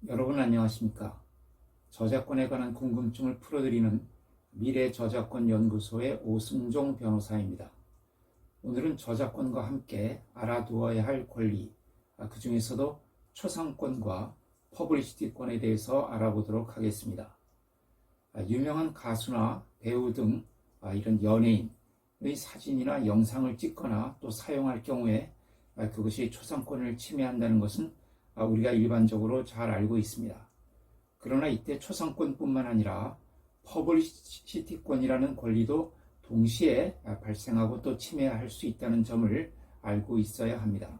여러분 안녕하십니까? 저작권에 관한 궁금증을 풀어드리는 미래저작권연구소의 오승종 변호사입니다. 오늘은 저작권과 함께 알아두어야 할 권리, 그 중에서도 초상권과 퍼블리시티권에 대해서 알아보도록 하겠습니다. 유명한 가수나 배우 등 이런 연예인의 사진이나 영상을 찍거나 또 사용할 경우에 그것이 초상권을 침해한다는 것은 우리가 일반적으로 잘 알고 있습니다. 그러나 이때 초상권뿐만 아니라 퍼블리시티권이라는 권리도 동시에 발생하고 또 침해할 수 있다는 점을 알고 있어야 합니다.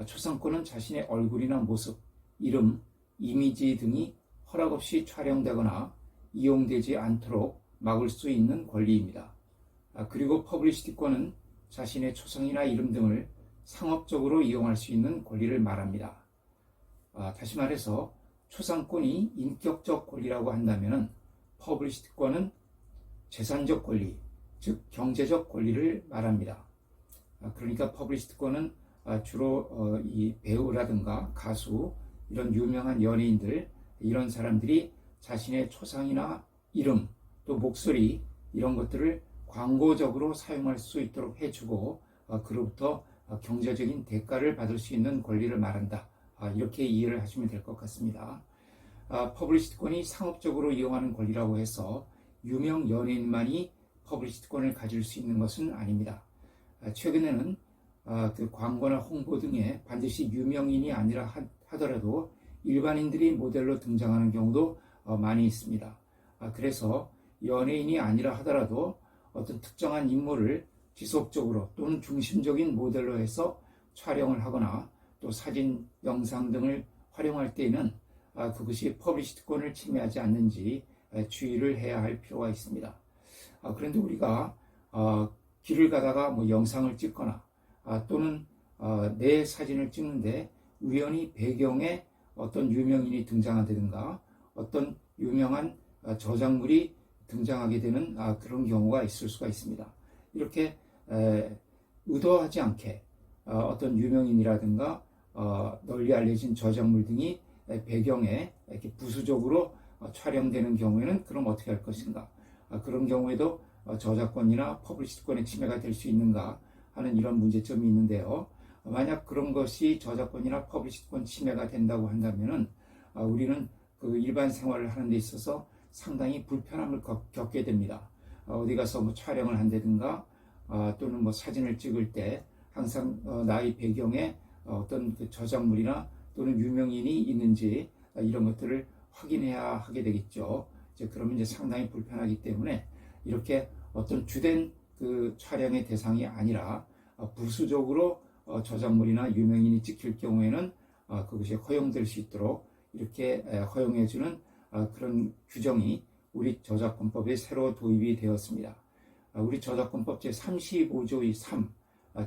초상권은 자신의 얼굴이나 모습, 이름, 이미지 등이 허락 없이 촬영되거나 이용되지 않도록 막을 수 있는 권리입니다. 그리고 퍼블리시티권은 자신의 초성이나 이름 등을 상업적으로 이용할 수 있는 권리를 말합니다. 다시 말해서 초상권이 인격적 권리라고 한다면 퍼블리시티권은 재산적 권리, 즉 경제적 권리를 말합니다. 그러니까 퍼블리시티권은 주로 이 배우라든가 가수, 이런 유명한 연예인들, 이런 사람들이 자신의 초상이나 이름, 또 목소리 이런 것들을 광고적으로 사용할 수 있도록 해주고 그로부터 경제적인 대가를 받을 수 있는 권리를 말한다. 이렇게 이해를 하시면 될 것 같습니다. 퍼블리시티권이 상업적으로 이용하는 권리라고 해서 유명 연예인만이 퍼블리시티권을 가질 수 있는 것은 아닙니다. 최근에는 그 광고나 홍보 등에 반드시 유명인이 아니라 하더라도 일반인들이 모델로 등장하는 경우도 많이 있습니다. 그래서 연예인이 아니라 하더라도 어떤 특정한 인물을 지속적으로 또는 중심적인 모델로 해서 촬영을 하거나 또 사진, 영상 등을 활용할 때에는 그것이 퍼블리시티권을 침해하지 않는지 주의를 해야 할 필요가 있습니다. 그런데 우리가 길을 가다가 영상을 찍거나 또는 내 사진을 찍는데 우연히 배경에 어떤 유명인이 등장하든가 어떤 유명한 저작물이 등장하게 되는 그런 경우가 있을 수가 있습니다. 이렇게 의도하지 않게 어떤 유명인이라든가 널리 알려진 저작물 등이 배경에 이렇게 부수적으로 촬영되는 경우에는 그럼 어떻게 할 것인가? 그런 경우에도 저작권이나 퍼블리시티권의 침해가 될 수 있는가 하는 이런 문제점이 있는데요. 만약 그런 것이 저작권이나 퍼블리시티권 침해가 된다고 한다면은 우리는 그 일반 생활을 하는 데 있어서 상당히 불편함을 겪게 됩니다. 어디 가서 촬영을 한다든가 또는 사진을 찍을 때 항상 나의 배경에 어떤 그 저작물이나 또는 유명인이 있는지 이런 것들을 확인해야 하게 되겠죠. 그러면 상당히 불편하기 때문에 이렇게 어떤 주된 그 촬영의 대상이 아니라 부수적으로 저작물이나 유명인이 찍힐 경우에는 그것이 허용될 수 있도록 이렇게 허용해주는 그런 규정이 우리 저작권법에 새로 도입이 되었습니다. 우리 저작권법 제35조의 3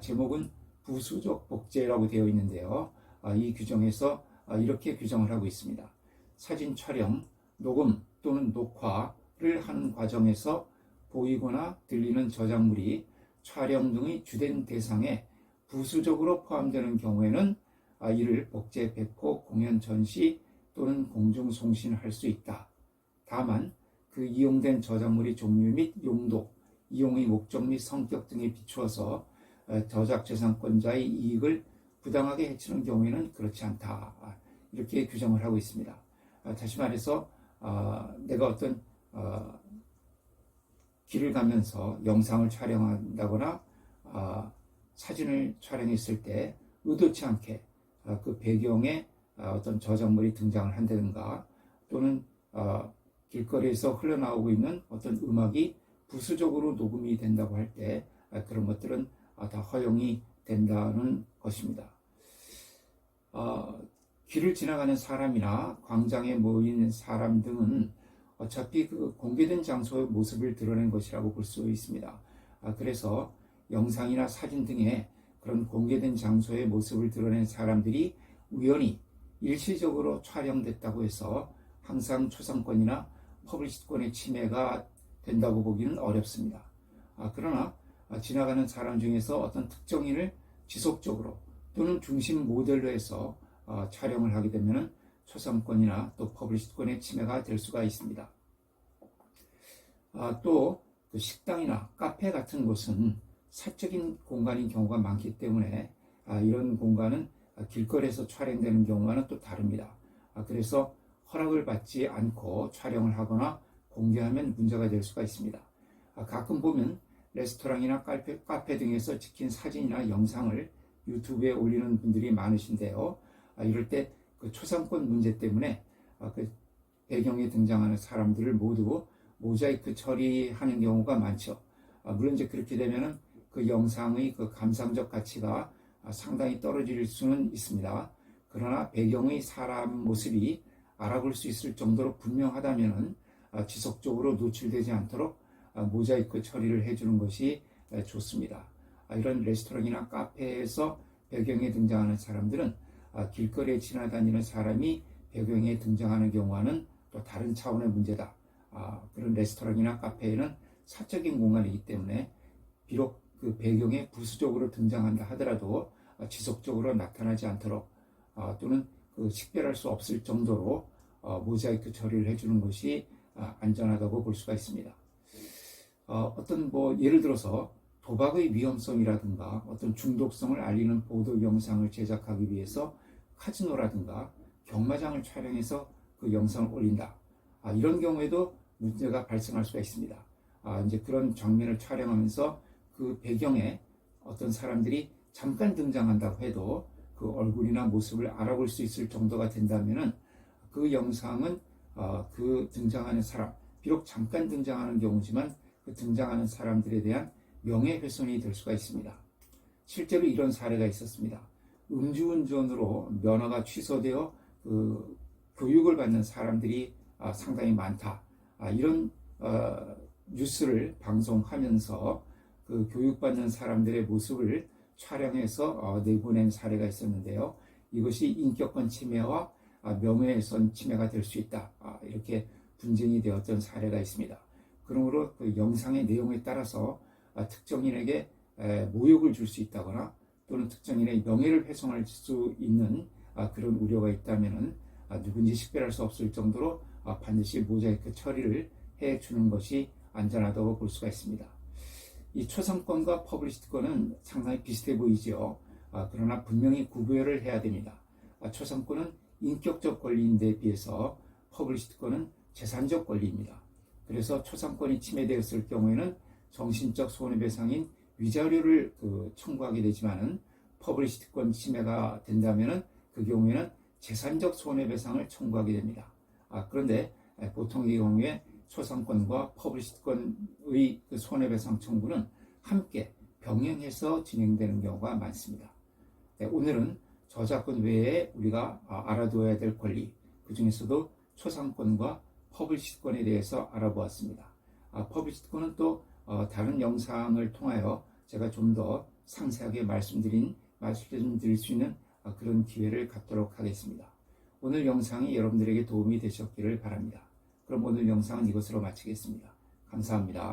제목은 부수적 복제라고 되어 있는데요. 이 규정에서 이렇게 규정을 하고 있습니다. 사진 촬영, 녹음 또는 녹화를 하는 과정에서 보이거나 들리는 저작물이 촬영 등의 주된 대상에 부수적으로 포함되는 경우에는 이를 복제, 배포, 공연, 전시 또는 공중 송신할 수 있다. 다만 그 이용된 저작물의 종류 및 용도, 이용의 목적 및 성격 등에 비추어서 저작재산권자의 이익을 부당하게 해치는 경우에는 그렇지 않다. 이렇게 규정을 하고 있습니다. 다시 말해서 내가 어떤 길을 가면서 영상을 촬영한다거나 사진을 촬영했을 때 의도치 않게 그 배경에 어떤 저작물이 등장을 한다든가 또는 길거리에서 흘러나오고 있는 어떤 음악이 부수적으로 녹음이 된다고 할 때 그런 것들은 다 허용이 된다는 것입니다. 길을 지나가는 사람이나 광장에 모인 사람 등은 어차피 그 공개된 장소의 모습을 드러낸 것이라고 볼 수 있습니다. 그래서 영상이나 사진 등의 그런 공개된 장소의 모습을 드러낸 사람들이 우연히 일시적으로 촬영됐다고 해서 항상 초상권이나 퍼블리시티권의 침해가 된다고 보기는 어렵습니다. 그러나 지나가는 사람 중에서 어떤 특정인을 지속적으로 또는 중심 모델로 해서 촬영을 하게 되면 초상권이나 또 퍼블리시권의 침해가 될 수가 있습니다. 또 그 식당이나 카페 같은 곳은 사적인 공간인 경우가 많기 때문에 이런 공간은 길거리에서 촬영되는 경우와는 또 다릅니다. 그래서 허락을 받지 않고 촬영을 하거나 공개하면 문제가 될 수가 있습니다. 가끔 보면 레스토랑이나 카페 등에서 찍힌 사진이나 영상을 유튜브에 올리는 분들이 많으신데요. 이럴 때 그 초상권 문제 때문에 그 배경에 등장하는 사람들을 모두 모자이크 처리하는 경우가 많죠. 물론 이제 그렇게 되면은 그 영상의 그 감상적 가치가 상당히 떨어질 수는 있습니다. 그러나 배경의 사람 모습이 알아볼 수 있을 정도로 분명하다면은 지속적으로 노출되지 않도록 모자이크 처리를 해주는 것이 좋습니다. 이런 레스토랑이나 카페에서 배경에 등장하는 사람들은 길거리에 지나다니는 사람이 배경에 등장하는 경우와는 또 다른 차원의 문제다. 그런 레스토랑이나 카페에는 사적인 공간이기 때문에 비록 그 배경에 부수적으로 등장한다 하더라도 지속적으로 나타나지 않도록 또는 그 식별할 수 없을 정도로 모자이크 처리를 해주는 것이 안전하다고 볼 수가 있습니다. 어떤 예를 들어서 도박의 위험성이라든가 어떤 중독성을 알리는 보도 영상을 제작하기 위해서 카지노라든가 경마장을 촬영해서 그 영상을 올린다. 이런 경우에도 문제가 발생할 수가 있습니다. 이제 그런 장면을 촬영하면서 그 배경에 어떤 사람들이 잠깐 등장한다고 해도 그 얼굴이나 모습을 알아볼 수 있을 정도가 된다면은 그 영상은 그 등장하는 사람, 비록 잠깐 등장하는 경우지만 그 등장하는 사람들에 대한 명예훼손이 될 수가 있습니다. 실제로 이런 사례가 있었습니다. 음주운전으로 면허가 취소되어 그 교육을 받는 사람들이 상당히 많다. 이런 뉴스를 방송하면서 그 교육받는 사람들의 모습을 촬영해서 내보낸 사례가 있었는데요. 이것이 인격권 침해와 명예훼손 침해가 될 수 있다. 이렇게 분쟁이 되었던 사례가 있습니다. 그러므로 그 영상의 내용에 따라서 특정인에게 모욕을 줄 수 있다거나 또는 특정인의 명예를 훼손할 수 있는 그런 우려가 있다면 누군지 식별할 수 없을 정도로 반드시 모자이크 처리를 해주는 것이 안전하다고 볼 수가 있습니다. 이 초상권과 퍼블리시티권은 상당히 비슷해 보이죠. 그러나 분명히 구별을 해야 됩니다. 초상권은 인격적 권리인 데 비해서 퍼블리시티권은 재산적 권리입니다. 그래서 초상권이 침해되었을 경우에는 정신적 손해배상인 위자료를 청구하게 되지만은 퍼블리시티권 침해가 된다면은 그 경우에는 재산적 손해배상을 청구하게 됩니다. 그런데 보통의 경우에 초상권과 퍼블리시티권의 그 손해배상 청구는 함께 병행해서 진행되는 경우가 많습니다. 오늘은 저작권 외에 우리가 알아둬야 될 권리, 그 중에서도 초상권과 퍼블리시티권에 대해서 알아보았습니다. 퍼블리시티권은 또 다른 영상을 통하여 제가 좀 더 상세하게 말씀드릴 수 있는 그런 기회를 갖도록 하겠습니다. 오늘 영상이 여러분들에게 도움이 되셨기를 바랍니다. 그럼 오늘 영상은 이것으로 마치겠습니다. 감사합니다.